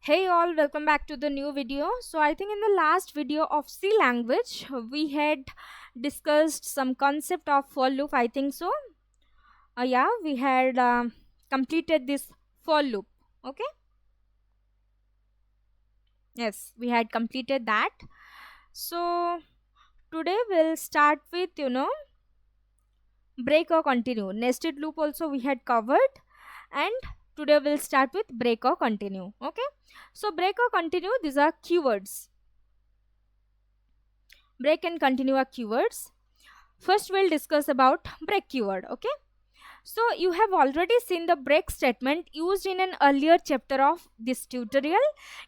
Hey all, welcome back to the new video. So I think in the last video of C language we had discussed some concept of for loop. I think so. Yeah, we had completed this for loop. Okay. Yes, we had completed that. So today we'll start with break or continue. Nested loop also we had covered, and today we'll start with break or continue. Okay. So break or continue, these are keywords. Break and continue are keywords. First we'll discuss about break keyword. Okay, so you have already seen the break statement used in an earlier chapter of this tutorial.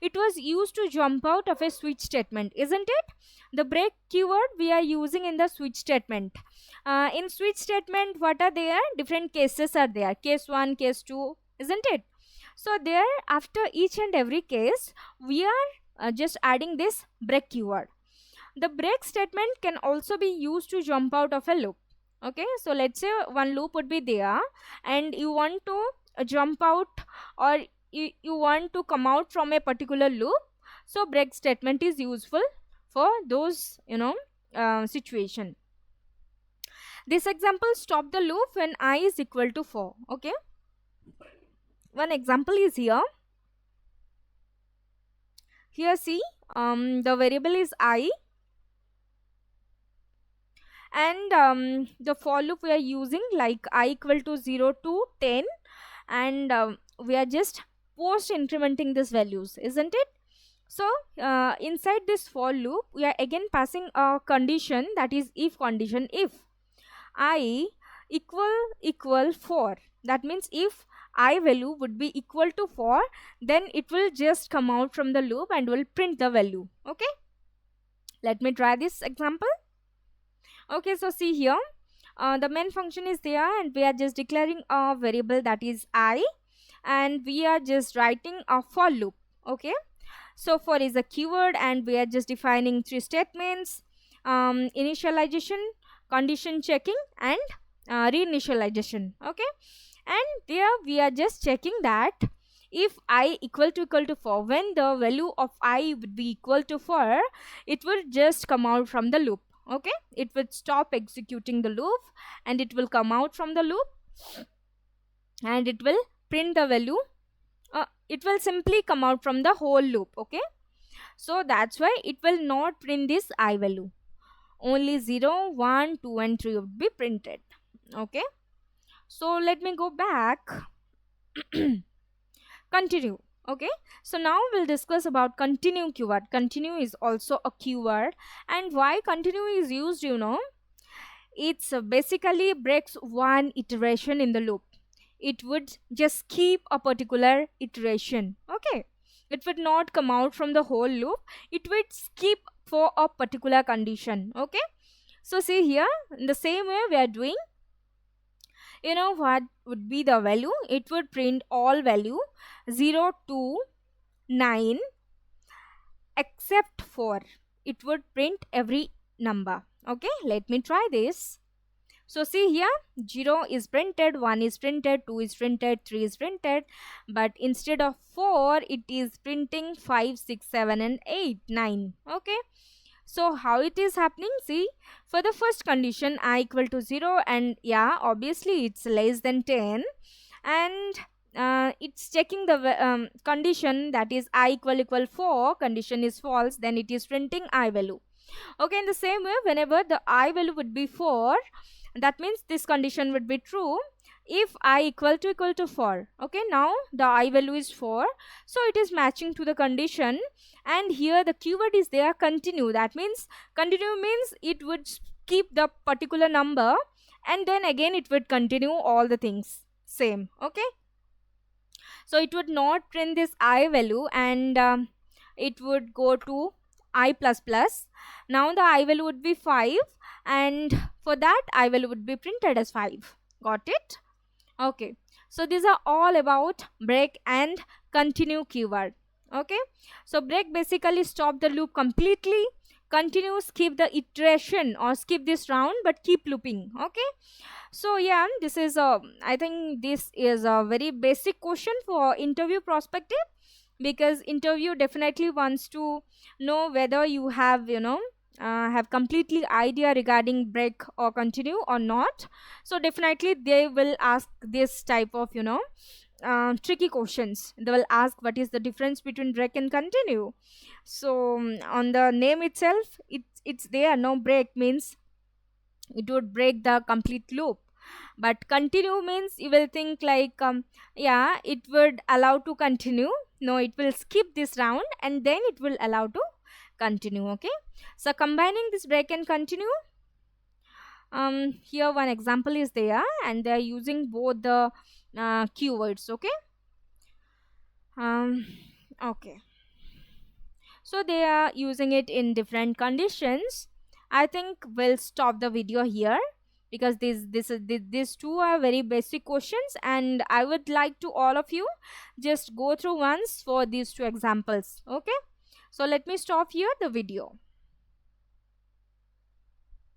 It was used to jump out of a switch statement, isn't it? The break keyword we are using in the switch statement. In switch statement, what are there? Different cases are there. Case 1, case 2, isn't it? So there, after each and every case, we are just adding this break keyword. The break statement can also be used to jump out of a loop. Okay, so let's say one loop would be there and you want to jump out, or you want to come out from a particular loop. So break statement is useful for those situation. This example, stop the loop when I is equal to 4. Okay, one example is here. Here see, the variable is I, and the for loop we are using like I equal to 0 to 10, and we are just post incrementing these values, isn't it? So inside this for loop we are again passing a condition, that is if condition. If I equal 4, that means if I value would be equal to 4, then it will just come out from the loop and will print the value. Okay, let me try this example. Okay, so see here, the main function is there and we are just declaring a variable, that is I, and we are just writing a for loop. Okay, so for is a keyword and we are just defining 3 statements: initialization, condition checking, and reinitialization. Okay, and there we are just checking that if I equal to 4, when the value of I would be equal to 4, it will just come out from the loop. Okay, it would stop executing the loop and it will come out from the loop and it will print the value. It will simply come out from the whole loop. Okay, so that's why it will not print this I value. Only 0, 1, 2 and 3 would be printed. Okay, so let me go back. Continue. Okay, so now we'll discuss about continue keyword. Continue is also a keyword, and why continue is used, it's basically breaks one iteration in the loop. It would just keep a particular iteration. Okay, it would not come out from the whole loop, it would skip for a particular condition. Okay, so see here, in the same way we are doing, what would be the value? It would print all value 0 to 9 except 4. It would print every number. Okay, let me try this. So see here, 0 is printed, 1 is printed, 2 is printed, 3 is printed, but instead of 4 it is printing 5, 6, 7 and 8, 9. Okay, so how it is happening? See, for the first condition I equal to 0, and yeah, obviously it's less than 10, and it's checking the condition, that is I equal 4, condition is false, then it is printing I value. Okay, in the same way, whenever the I value would be 4, that means this condition would be true if I equal to 4. Okay, now the I value is 4, so it is matching to the condition, and here the keyword is there, continue. That means continue means it would keep the particular number and then again it would continue all the things same. Okay, so it would not print this I value, and it would go to I plus plus. Now the I value would be 5, and for that I value would be printed as 5. Got it? Okay, so these are all about break and continue keyword. Okay, so break basically stop the loop completely, continue skip the iteration or skip this round but keep looping. Okay, so yeah, this is I think this is a very basic question for interview perspective. because interview definitely wants to know whether you have, have completely idea regarding break or continue or not. So definitely they will ask this type of, tricky questions. They will ask what is the difference between break and continue. So on the name itself, it's there, no, break means it would break the complete loop, but continue means you will think like, yeah, it would allow to continue. No, it will skip this round and then it will allow to continue. Okay, so combining this break and continue, here one example is there and they are using both the keywords. Okay, um okay, so they are using it in different conditions. I think we'll stop the video here because these two are very basic questions and I would like to all of you just go through once for these two examples. Okay, so let me stop here the video.